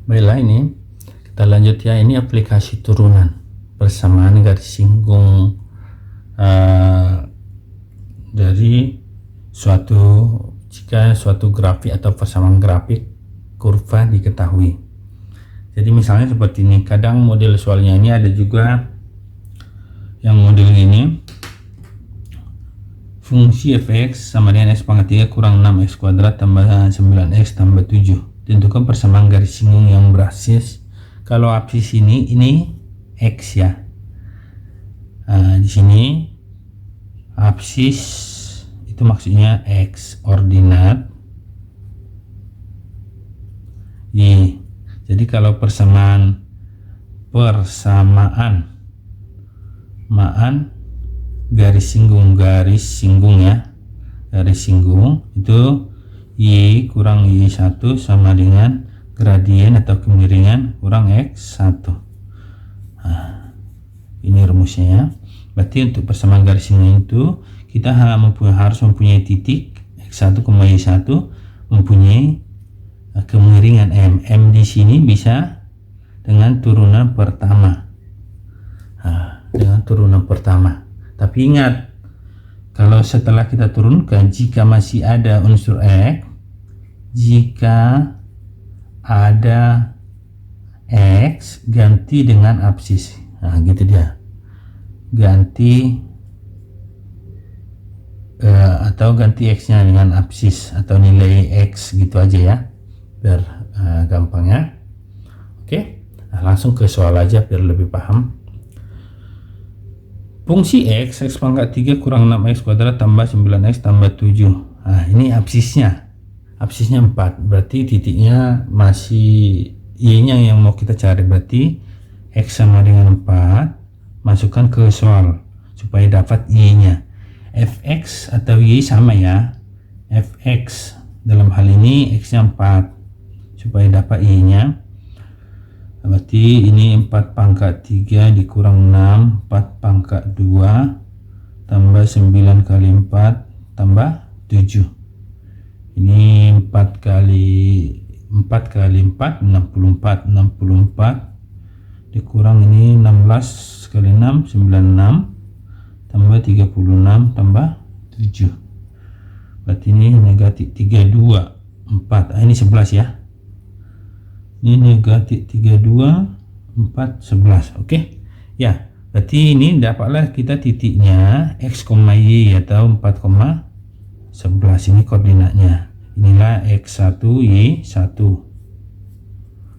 Baiklah, ini kita lanjut ya. Ini aplikasi turunan persamaan garis singgung dari jika suatu grafik atau persamaan grafik kurva diketahui. Jadi misalnya seperti ini. Kadang model soalnya ini ada juga yang model ini, fungsi fx sama dengan x pangkat 3 kurang 6x kuadrat tambah 9x tambah 7. Tentukan persamaan garis singgung yang berabsis. Kalau absis ini x ya. Di sini absis itu maksudnya x, ordinat y. Jadi kalau persamaan garis singgung ya, garis singgung itu y kurang y1 sama dengan gradien atau kemiringan kurang x1. Ini rumusnya ya. Berarti untuk persamaan garis singgung itu kita harus mempunyai titik x1, y1 mempunyai kemiringan m di sini bisa dengan turunan pertama. Tapi ingat, kalau setelah kita turunkan, jika masih ada unsur x, jika ada x ganti dengan absis. Gitu dia. Ganti atau ganti x-nya dengan absis atau nilai x gitu aja ya, biar gampangnya. Oke, langsung ke soal aja biar lebih paham. Fungsi x pangkat 3 kurang 6x kuadrat tambah 9x tambah 7. Ini absisnya 4, berarti titiknya masih y-nya yang mau kita cari. Berarti x sama dengan 4, masukkan ke soal supaya dapat y-nya. Fx atau y sama ya, fx dalam hal ini x-nya 4 supaya dapat y-nya. Berarti ini 4 pangkat 3 dikurang 6, 4 pangkat 2 tambah 9 kali 4 tambah 7. Ini 4 kali 4 64 dikurang ini 16 kali 6 96 tambah 36 tambah 7. Berarti ini negatif 32 4. Ini 11 ya. Ini negatif 32 4 11. Oke ya, berarti ini dapatlah kita titiknya x, y atau 4,11. Ini koordinatnya. Inilah x1 y1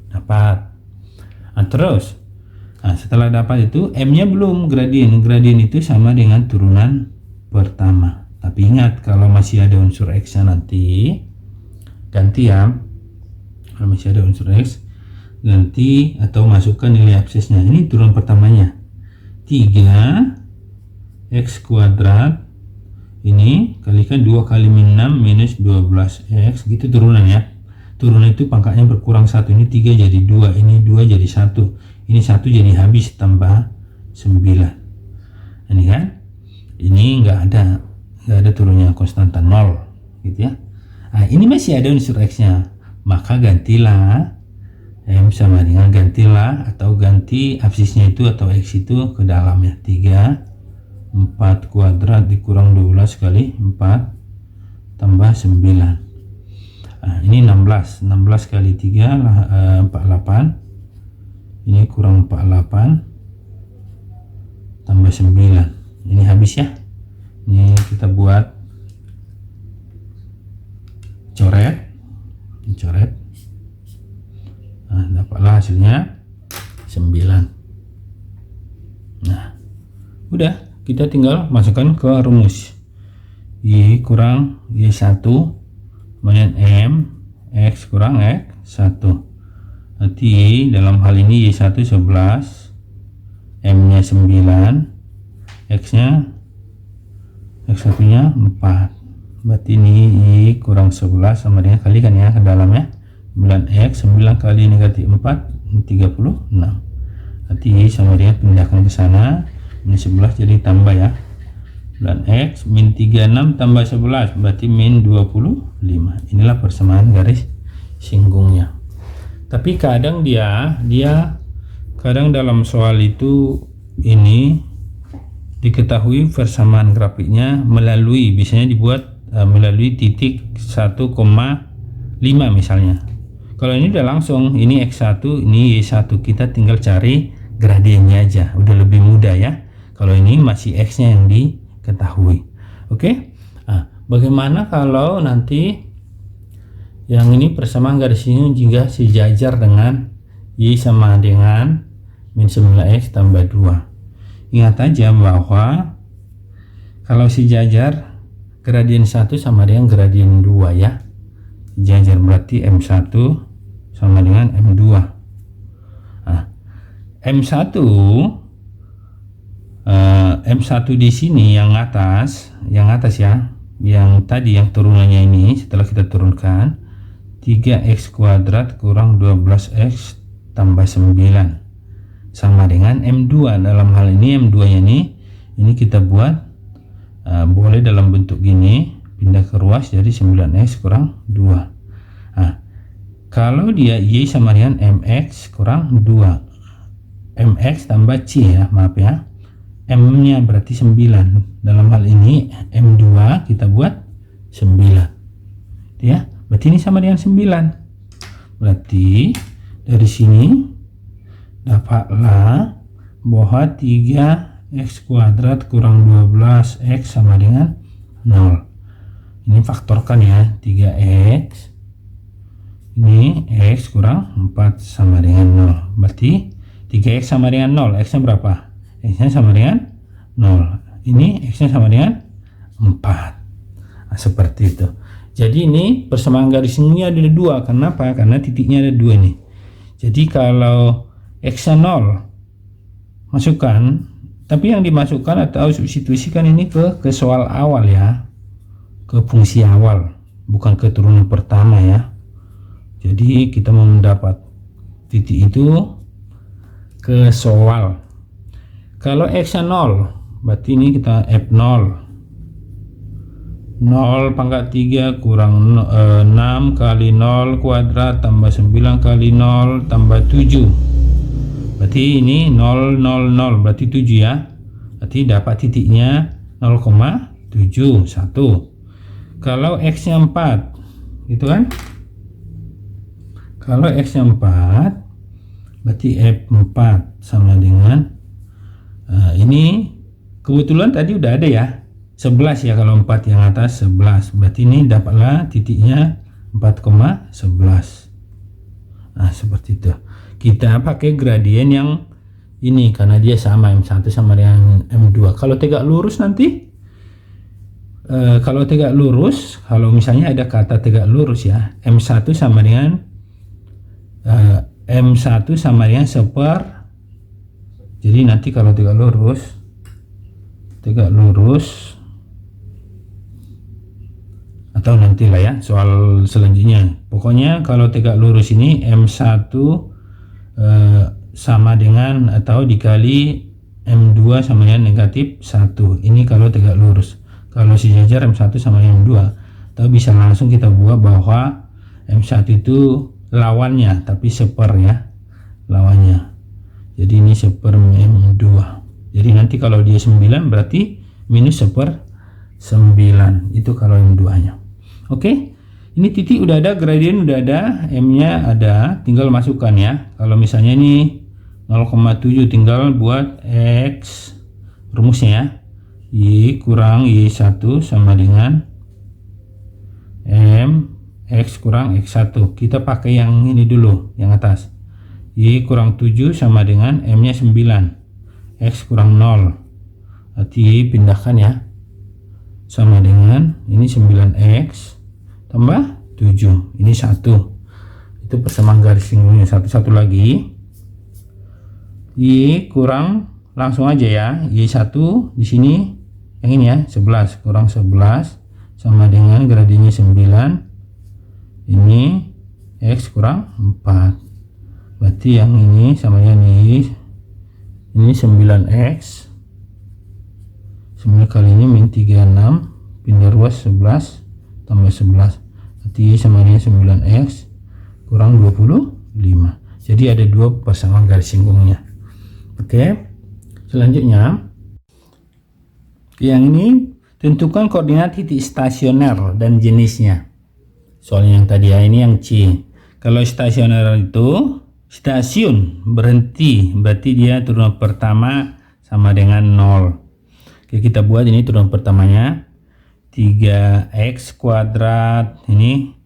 dapat. Terus setelah dapat itu m nya belum, gradien itu sama dengan turunan pertama. Tapi ingat, kalau masih ada unsur x nya nanti ganti ya. Kalau masih ada unsur x, ganti atau masukkan nilai absisnya. Ini turunan pertamanya 3x kuadrat, ini kalikan 2 kali min 6 minus 12x, gitu turunan ya. Turunan itu pangkatnya berkurang 1. Ini 3 jadi 2, ini 2 jadi 1, ini 1 jadi habis tambah 9. Ini kan, ini enggak ada turunnya, konstanta 0 gitu ya. Ini masih ada unsur x nya, maka gantilah m sama dengan atau ganti absisnya itu atau x itu ke dalamnya. 4 kuadrat dikurang 12 kali 4 tambah 9. Ini 16 kali 3 48. Ini kurang 48 tambah 9. Ini habis ya. Ini kita buat coret. Dapatlah hasilnya 9. Udah, kita tinggal masukkan ke rumus. Y kurang y1 kemudian m, x kurang x1. Nanti y dalam hal ini y1 11, m nya 9, x nya 4. Berarti ini y kurang 11 sama dengan, kalikan ya ke dalamnya, 9x, 9 kali negatif 4 36. Nanti y sama dengan pindahkan ke sana, ini 11 jadi tambah ya, 9x min 36 tambah 11 berarti min 25. Inilah persamaan garis singgungnya. Tapi kadang dia kadang dalam soal itu ini diketahui persamaan grafiknya melalui, biasanya dibuat melalui titik 1,5 misalnya. Kalau ini udah langsung, ini X1, ini Y1, kita tinggal cari gradiennya aja, udah lebih mudah ya. Kalau ini masih X-nya yang diketahui. Oke? Nah, bagaimana kalau nanti yang ini persamaan garis ini juga sejajar dengan Y sama dengan min 9X tambah 2. Ingat aja bahwa kalau sejajar, gradien 1 sama dengan gradien 2 ya. Sejajar berarti M1 sama dengan M2. Nah, M1 di sini yang atas ya, yang tadi yang turunannya ini setelah kita turunkan 3x kuadrat kurang 12x tambah 9 sama dengan M2. Dalam hal ini M2 nya ini kita buat boleh dalam bentuk gini, pindah ke ruas jadi 9x kurang 2. Nah, kalau dia Y sama dengan MX kurang 2, MX tambah C ya, maaf ya, M nya berarti 9. Dalam hal ini M2 kita buat 9 ya, berarti ini sama dengan 9. Berarti dari sini dapatlah bahwa 3x kuadrat kurang 12x sama dengan 0. Ini faktorkan ya, 3x ini x kurang 4 sama dengan 0. Berarti 3x sama dengan 0. X nya berapa? X nya sama dengan 0. Ini x nya sama dengan 4. Nah, seperti itu. Jadi ini persamaan garis ini ada 2. Kenapa? Karena titiknya ada 2 nih. Jadi kalau x nya 0 masukkan, tapi yang dimasukkan atau substitusikan ini ke soal awal ya, ke fungsi awal, bukan ke turunan pertama ya. Jadi kita mau mendapat titik itu ke soal. Kalau x nya 0 berarti ini kita F0, 0 pangkat 3 kurang 6 kali 0 kuadrat tambah 9 kali 0 tambah 7. Berarti ini 0 0 0 berarti 7 ya. Berarti dapat titiknya 0,71. Kalau x nya 4 gitu kan, kalau x nya 4 berarti F4 sama dengan ini kebetulan tadi udah ada ya 11 ya, kalau 4 yang atas 11 berarti ini dapatlah titiknya 4,11. Nah seperti itu, kita pakai gradien yang ini karena dia sama M1 sama dengan M2. Kalau tegak lurus nanti kalau tegak lurus, kalau misalnya ada kata tegak lurus ya, M1 sama dengan M1 sama dengan seper. Jadi nanti kalau tegak lurus atau nantilah ya soal selanjutnya. Pokoknya kalau tegak lurus ini M1 sama dengan atau dikali M2 sama dengan negatif 1. Ini kalau tegak lurus. Kalau sejajar M1 sama M2, atau bisa langsung kita buat bahwa M1 itu lawannya, tapi seper ya, lawannya. Jadi ini seper M2. Jadi nanti kalau dia 9 berarti minus seper 9. Itu kalau M2 nya. Oke, ini titik udah ada, gradien udah ada, M nya ada, tinggal masukkan ya. Kalau misalnya ini 0,7 tinggal buat X, rumusnya ya, Y kurang Y1 sama dengan M X kurang X1. Kita pakai yang ini dulu, yang atas. Y kurang 7 sama dengan M nya 9, X kurang 0. Berarti pindahkan ya, sama dengan ini 9X tambah 7, ini 1. Itu persamaan garis ini. Satu lagi, Y kurang, langsung aja ya, Y1 di sini yang ini ya, 11 kurang 11 sama dengan gradiennya 9, ini X kurang 4. Berarti yang ini sama yang ini 9X, 9 kali ini min 36, pindah ruas 11 tambah 11, berarti sama dengan 9X kurang 24. Jadi ada 2 persamaan garis singgungnya. Oke, selanjutnya yang ini tentukan koordinat titik stasioner dan jenisnya. Soalnya yang tadi ya, ini yang C. Kalau stasioner itu stasiun berhenti, berarti dia turunan pertama sama dengan 0. Oke, kita buat ini turunan pertamanya 3x kuadrat, ini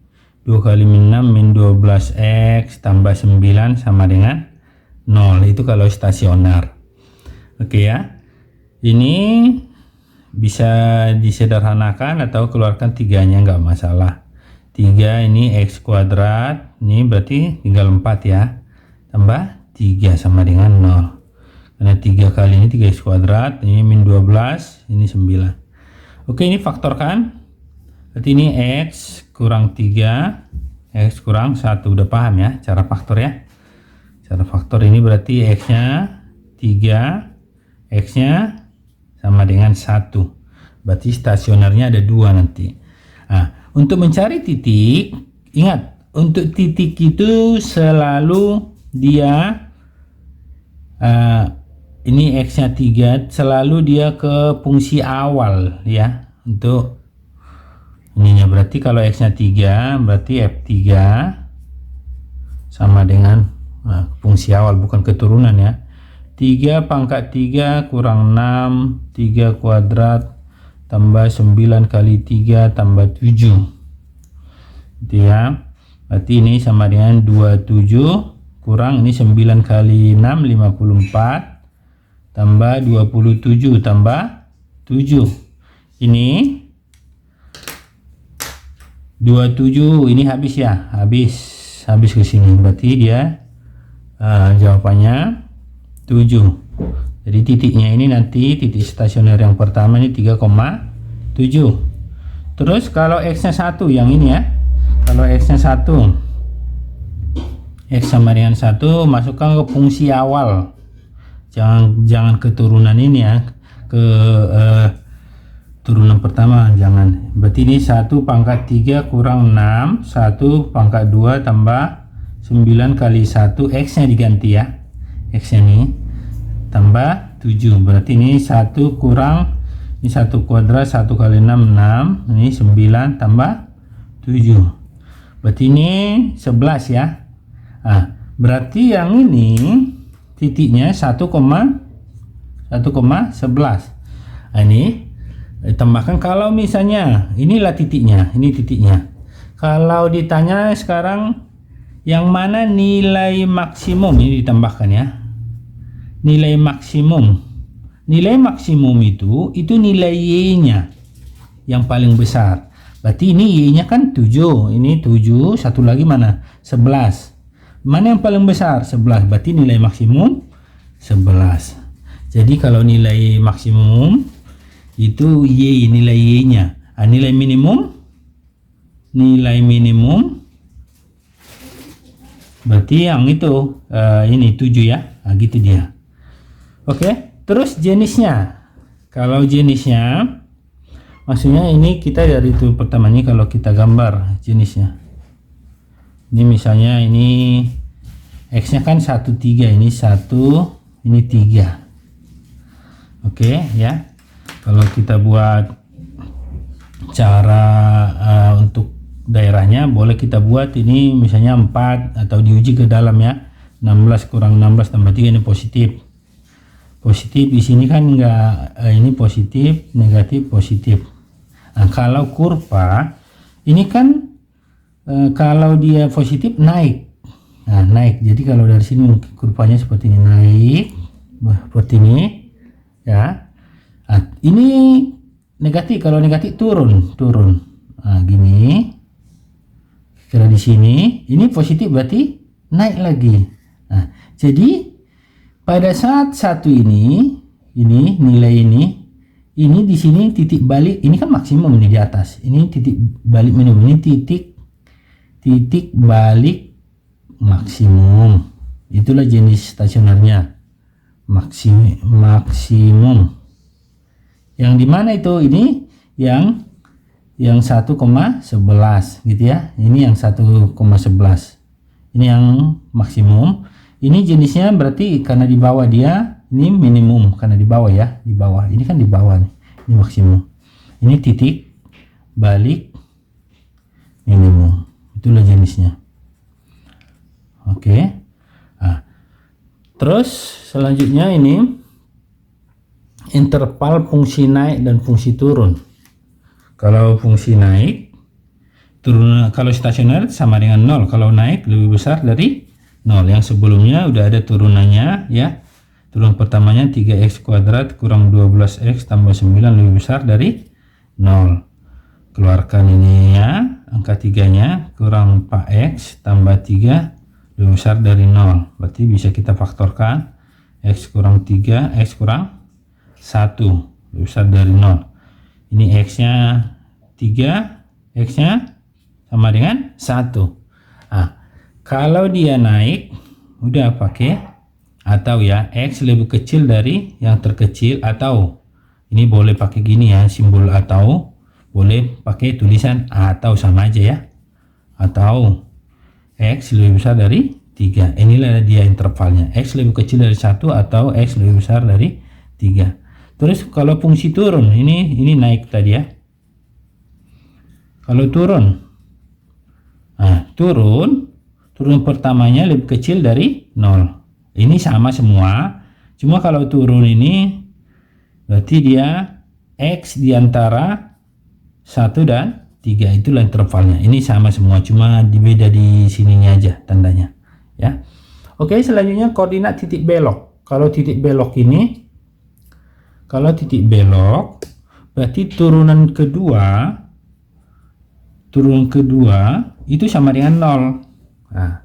2 kali min 6 min 12x tambah 9 sama dengan 0. Itu kalau stasioner. Oke ya, ini bisa disederhanakan atau keluarkan tiganya, nggak masalah. 3 ini x kuadrat, ini berarti tinggal 4 ya, tambah 3 sama dengan 0. Karena 3 kali ini 3x kuadrat, ini min 12, ini 9. Oke, ini faktorkan, berarti ini x kurang 3, x kurang 1. Udah paham ya cara faktor ya? Cara faktor ini berarti x nya 3, x nya sama dengan 1, berarti stasionernya ada 2 nanti. Nah, untuk mencari titik, ingat, untuk titik itu selalu dia ini x nya 3, selalu dia ke fungsi awal ya. Untuk ininya berarti kalau x nya 3 berarti f3 sama dengan fungsi awal, bukan keturunan ya. 3 pangkat 3 kurang 6, 3 kuadrat tambah 9 kali 3 tambah 7 gitu ya. Berarti ini sama dengan 27 kurang ini 9 kali 6 54 tambah 27 tambah 7, ini 27, ini habis ya, habis ke sini, berarti dia jawabannya 7. Jadi titiknya ini nanti titik stasioner yang pertama ini 3,7. Terus kalau x nya 1 yang ini ya, kalau x nya 1, x sama dengan 1 masukkan ke fungsi awal, jangan keturunan ini ya, ke turunan pertama jangan. Berarti ini 1 pangkat 3 kurang 6, 1 pangkat 2 tambah 9 kali 1, x nya diganti ya, x nya ini tambah 7, berarti ini 1 kurang ini 1 kuadrat 1 kali 6 6, ini 9 tambah 7, berarti ini 11 ya. Berarti yang ini titiknya 1,11. Ini tambahkan, kalau misalnya inilah titiknya, ini titiknya, kalau ditanya sekarang yang mana nilai maksimum, ini ditambahkan ya, nilai maksimum. Nilai maksimum itu nilai y-nya yang paling besar. Berarti ini y-nya kan 7, ini 7, satu lagi mana? 11. Mana yang paling besar? 11. Berarti nilai maksimum 11. Jadi kalau nilai maksimum itu y, nilai y-nya. Nilai minimum berarti yang itu ini 7 ya. Gitu dia. Oke, terus jenisnya. Kalau jenisnya, maksudnya ini kita dari itu pertamanya, kalau kita gambar jenisnya. Ini misalnya ini x-nya kan 1 3, ini 1, ini 3. Oke ya. Kalau kita buat cara untuk daerahnya, boleh kita buat ini misalnya 4 atau diuji ke dalam ya. 16 kurang 16 tambah 3, ini positif. Positif di sini kan enggak, ini positif, negatif, positif. Nah, kalau kurva ini kan kalau dia positif naik. Nah, naik. Jadi kalau dari sini kurvanya seperti ini, naik seperti ini ya. Nah, ini negatif, kalau negatif turun. Nah, gini. Kalau di sini ini positif berarti naik lagi. Nah, jadi pada saat satu ini nilai ini di sini titik balik, ini kan maksimum ini di atas, ini titik balik minimum, ini titik balik maksimum. Itulah jenis stasionernya, maksimum. Yang dimana itu ini yang 1,11 gitu ya, ini yang 1,11, Ini yang maksimum. Ini jenisnya berarti karena di bawah dia, ini minimum karena di bawah ya, di bawah. Ini kan di bawah nih. Ini maksimum. Ini titik balik minimum. Itulah jenisnya. Oke. Nah, terus selanjutnya ini interval fungsi naik dan fungsi turun. Kalau fungsi naik, turun kalau stasioner sama dengan 0, kalau naik lebih besar dari 0. Yang sebelumnya udah ada turunannya ya. Turun pertamanya 3x kuadrat kurang 12x tambah 9 lebih besar dari 0. Keluarkan ini ya, angka 3-nya kurang 4x tambah 3 lebih besar dari 0. Berarti bisa kita faktorkan x kurang 3, x kurang 1 lebih besar dari 0. Ini x-nya 3, x-nya sama dengan 1. Nah, kalau dia naik udah pakai atau ya, x lebih kecil dari yang terkecil, atau ini boleh pakai gini ya, simbol atau, boleh pakai tulisan atau sama aja ya, atau x lebih besar dari 3. Inilah dia intervalnya, x lebih kecil dari 1 atau x lebih besar dari 3. Terus kalau fungsi turun, ini naik tadi ya. Kalau turun, nah turun pertamanya lebih kecil dari 0. Ini sama semua, cuma kalau turun ini berarti dia x diantara 1 dan 3, itulah intervalnya. Ini sama semua, cuma beda di sininya aja tandanya ya. Oke, selanjutnya koordinat titik belok. Kalau titik belok ini, berarti turunan kedua itu sama dengan 0. Nah,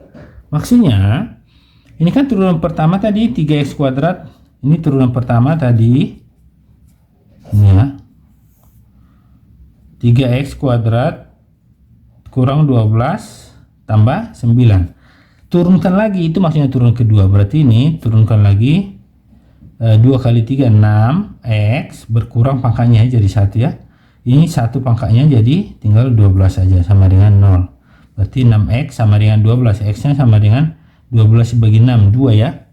maksudnya ini kan turunan pertama tadi 3x kuadrat, ini turunan pertama tadi ini ya, 3x kuadrat kurang 12 tambah 9. Turunkan lagi, itu maksudnya turun kedua, berarti ini turunkan lagi 2 kali 3 6x berkurang pangkatnya jadi 1 ya. Ini 1 pangkatnya jadi tinggal 12 saja sama dengan 0. Berarti 6x sama dengan 12, x-nya sama dengan 12 bagi 6, 2 ya.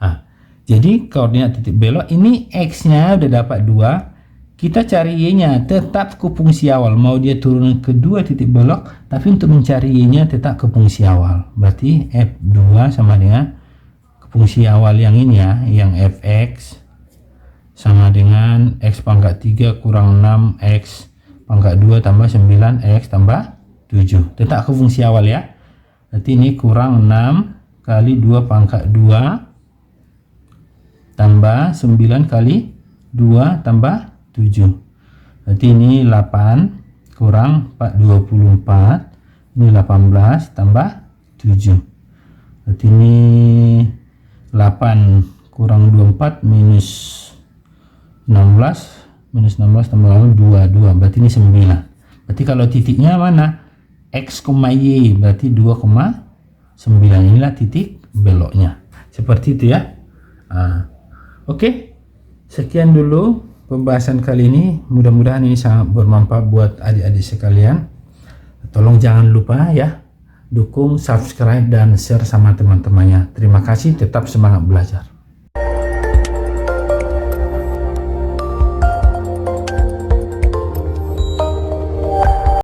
Nah, jadi koordinat titik belok ini x-nya udah dapat 2. Kita cari y-nya tetap ke fungsi awal. Mau dia turun kedua titik belok, tapi untuk mencari y-nya tetap ke fungsi awal. Berarti f2 sama dengan fungsi awal yang ini ya, yang fx sama dengan x pangkat 3 kurang 6x pangkat 2 tambah 9x tambah 7. Tetap ke fungsi awal ya. Berarti ini kurang 6 kali 2 pangkat 2 tambah 9 kali 2 tambah 7. Berarti ini 8 kurang 24. Ini 18 tambah 7. Berarti ini 8 kurang 24 minus 16 tambah 22, berarti ini 9. Berarti kalau titiknya mana, x, y, berarti 2,9. Inilah titik beloknya, seperti itu ya. Oke, sekian dulu pembahasan kali ini. Mudah-mudahan ini sangat bermanfaat buat adik-adik sekalian. Tolong jangan lupa ya, dukung, subscribe, dan share sama teman-temannya. Terima kasih, tetap semangat belajar.